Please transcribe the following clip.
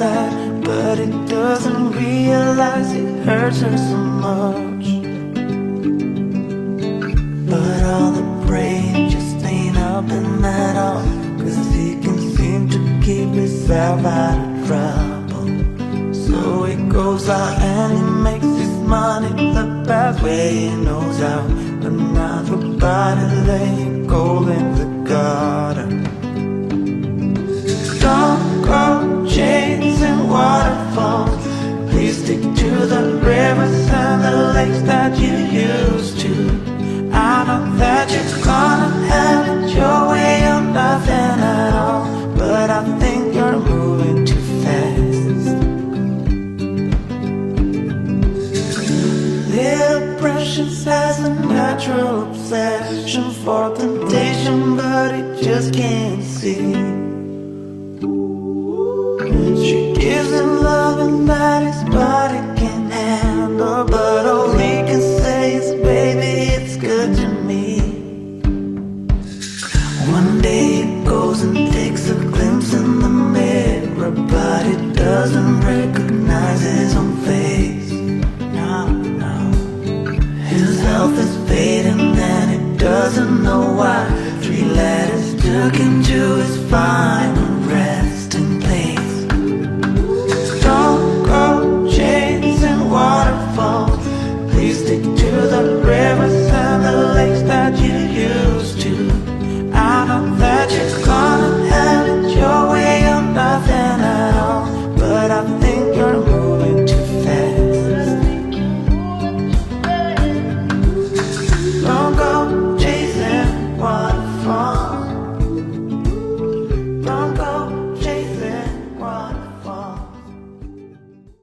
inside, but it doesn't realize it hurts her so much. But all the praying just ain't helping at all, 'cause he can seem to keep himself out of trouble. So he goes out and he makes his money the best way he knows how. Another body laying cold in the gutter. Don't go chasing waterfalls. Please stick to the rivers and the lakes that you used to. I know that you're gonna have it your way or nothing at all, but I think you're moving too fast. Little Precious has a natural obsession for temptation, but he just can't see. She gives him love and that his body can handle, but all he can say is, baby, it's good to me. One day he goes and takes a glimpse in the mirror, but he doesn't recognize his own face. No, no. His health is fading and he doesn't know why. 3 letters took him to his final